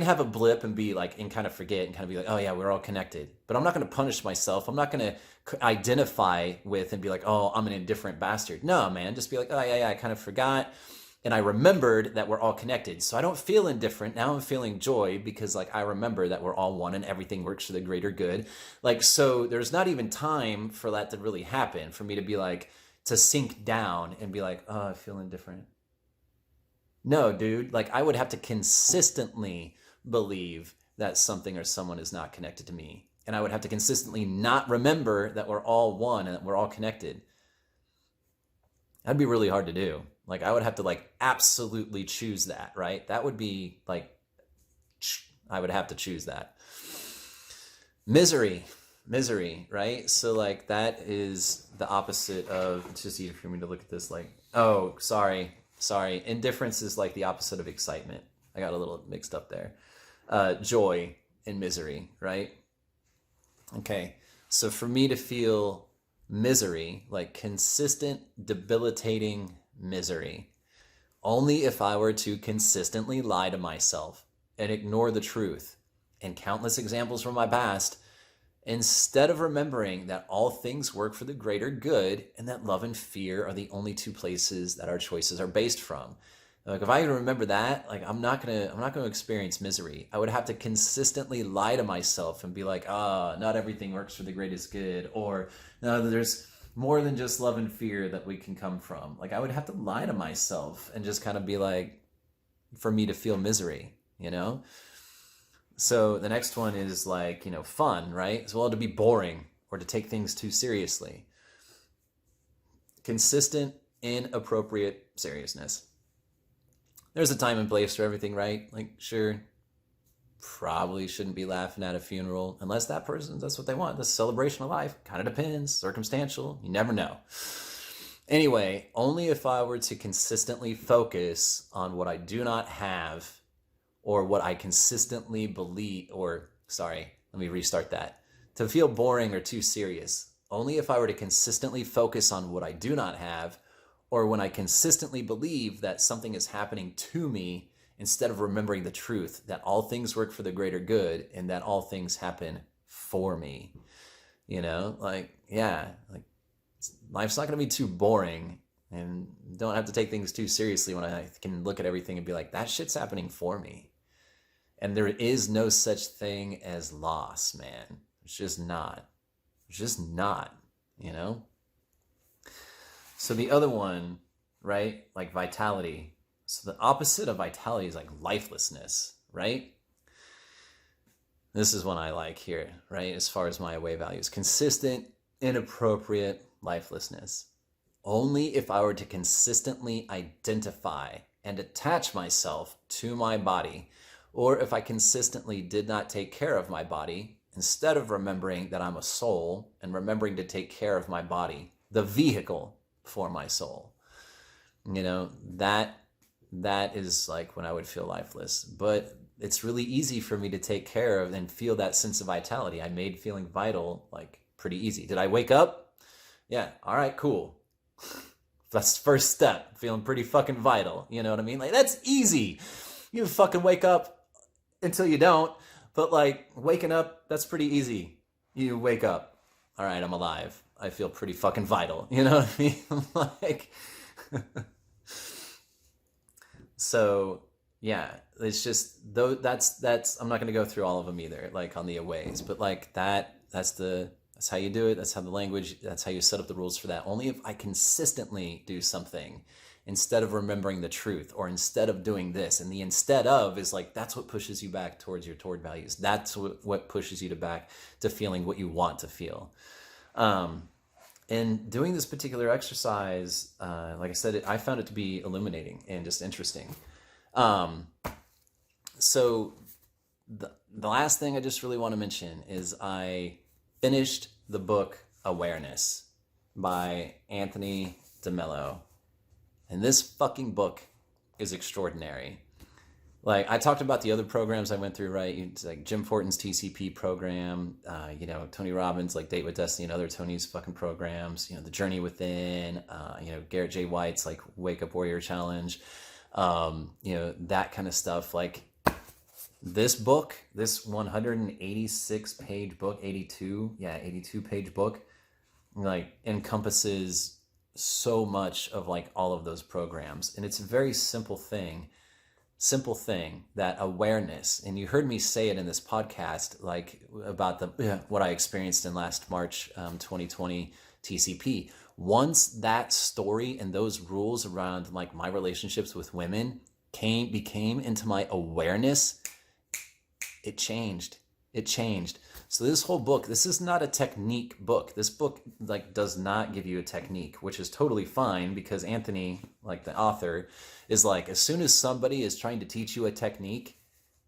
have a blip and be like, and kind of forget and kind of be like, oh yeah, we're all connected. But I'm not going to punish myself. I'm not going to identify with and be like, oh, I'm an indifferent bastard. No, man, just be like, oh yeah, I kind of forgot. And I remembered that we're all connected. So I don't feel indifferent. Now I'm feeling joy because like I remember that we're all one and everything works for the greater good. Like, so there's not even time for that to really happen, for me to be like, to sink down and be like, oh, I feel indifferent. No, dude, like I would have to consistently believe that something or someone is not connected to me. And I would have to consistently not remember that we're all one and that we're all connected. That'd be really hard to do. Like I would have to like absolutely choose that, right? That would be like, I would have to choose that. Misery, right? So like that is the opposite of, it's just easier for me to look at this like, oh, sorry. Indifference is like the opposite of excitement. I got a little mixed up there. Joy and misery, right? Okay, so for me to feel misery, like consistent, debilitating misery, only if I were to consistently lie to myself and ignore the truth and countless examples from my past, instead of remembering that all things work for the greater good and that love and fear are the only two places that our choices are based from. Like if I can remember that, like I'm not gonna experience misery. I would have to consistently lie to myself and be like, not everything works for the greatest good, or no, there's more than just love and fear that we can come from. Like I would have to lie to myself and just kind of be like, for me to feel misery, So the next one is like, fun, right? So to be boring or to take things too seriously. Consistent, inappropriate seriousness. There's a time and place for everything, right? Like, sure, probably shouldn't be laughing at a funeral unless that person, that's what they want. This celebration of life kind of depends, circumstantial. You never know. Anyway, only if I were to consistently focus on what I do not have, or what I consistently believe, let me restart that. To feel boring or too serious, only if I were to consistently focus on what I do not have, or when I consistently believe that something is happening to me instead of remembering the truth that all things work for the greater good and that all things happen for me. Life's not going to be too boring, and don't have to take things too seriously when I can look at everything and be like, that shit's happening for me. And there is no such thing as loss, man. It's just not. So the other one, right? Like vitality. So the opposite of vitality is like lifelessness, right? This is one I like here, right? As far as my away values. Consistent, inappropriate lifelessness. Only if I were to consistently identify and attach myself to my body, or if I consistently did not take care of my body, instead of remembering that I'm a soul and remembering to take care of my body, the vehicle for my soul. That is like when I would feel lifeless. But it's really easy for me to take care of and feel that sense of vitality. I made feeling vital like pretty easy. Did I wake up? Yeah. All right, cool. That's the first step. Feeling pretty fucking vital. You know what I mean? Like that's easy. You fucking wake up. until you don't. But like waking up, that's pretty easy. You wake up, all right, I'm alive. I feel pretty fucking vital. You know what I mean? Like, so yeah, it's just though that's I'm not gonna go through all of them either, like on the aways, but like that's how you do it. That's how the language. That's how you set up the rules for that. Only if I consistently do something instead of remembering the truth, or instead of doing this, and the instead of is like that's what pushes you back towards your toward values. That's what pushes you to back to feeling what you want to feel. And doing this particular exercise, like I said, I found it to be illuminating and just interesting. So the last thing I just really want to mention is I finished the book Awareness by Anthony DeMello. And this fucking book is extraordinary. Like I talked about the other programs I went through, right? It's like Jim Fortin's TCP program, Tony Robbins, like Date with Destiny and other Tony's fucking programs, the Journey Within, Garrett J. White's like Wake Up Warrior Challenge, that kind of stuff. Like this book, this 186 page book, 82 page book, like encompasses so much of like all of those programs. And it's a very simple thing that awareness, and you heard me say it in this podcast, like about what I experienced in last March 2020 TCP. Once that story and those rules around like my relationships with women became into my awareness, it changed. So this whole book, this is not a technique book. This book like does not give you a technique, which is totally fine, because Anthony, like the author, is like, as soon as somebody is trying to teach you a technique,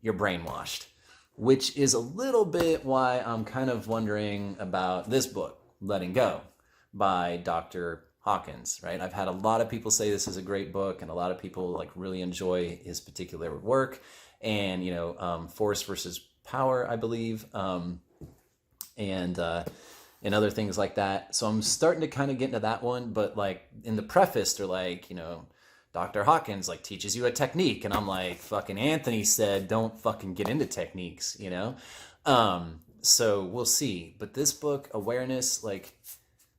you're brainwashed, which is a little bit why I'm kind of wondering about this book, Letting Go, by Dr. Hawkins, right? I've had a lot of people say this is a great book, and a lot of people like really enjoy his particular work, and Force versus Power, I believe, and other things like that. So I'm starting to kind of get into that one, but like in the preface, they're like, Dr. Hawkins like teaches you a technique, and I'm like, fucking Anthony said, don't fucking get into techniques, So we'll see. But this book, Awareness, like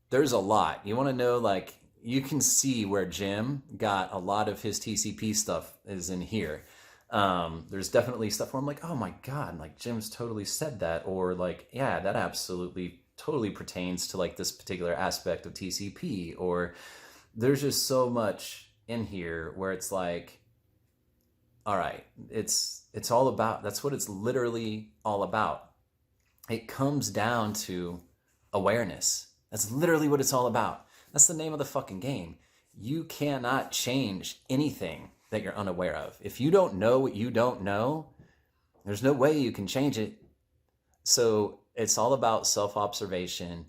there's a lot. You want to know, like you can see where Jim got a lot of his TCP stuff is in here. There's definitely stuff where I'm like, oh my God, like Jim's totally said that, or like, yeah, that absolutely totally pertains to like this particular aspect of TCP, or there's just so much in here where it's like, all right, it's all about, that's what it's literally all about. It comes down to awareness. That's literally what it's all about. That's the name of the fucking game. You cannot change anything that you're unaware of. If you don't know what you don't know, there's no way you can change it. So it's all about self-observation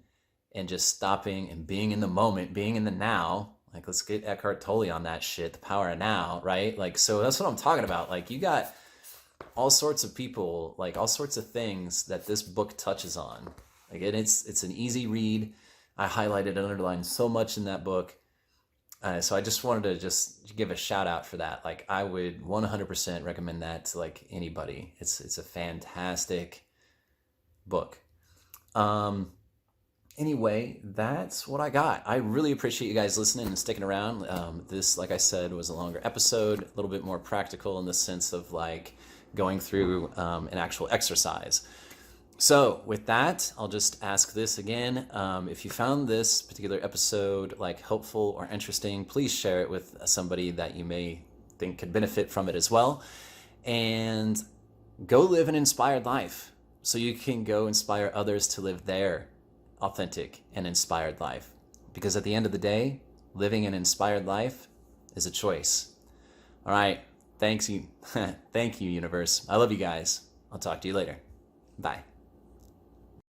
and just stopping and being in the moment, being in the now. Like, let's get Eckhart Tolle on that shit, the power of now, right? Like, so that's what I'm talking about. Like, you got all sorts of people, like all sorts of things that this book touches on. Like, it's an easy read. I highlighted and underlined so much in that book. So I just wanted to just give a shout out for that. Like, I would 100% recommend that to like anybody. It's a fantastic book. Anyway, that's what I got. I really appreciate you guys listening and sticking around. This, like I said, was a longer episode, a little bit more practical in the sense of like going through an actual exercise. So with that, I'll just ask this again. If you found this particular episode like helpful or interesting, please share it with somebody that you may think could benefit from it as well. And go live an inspired life so you can go inspire others to live their authentic and inspired life. Because at the end of the day, living an inspired life is a choice. All right. Thanks you. Thank you, universe. I love you guys. I'll talk to you later. Bye.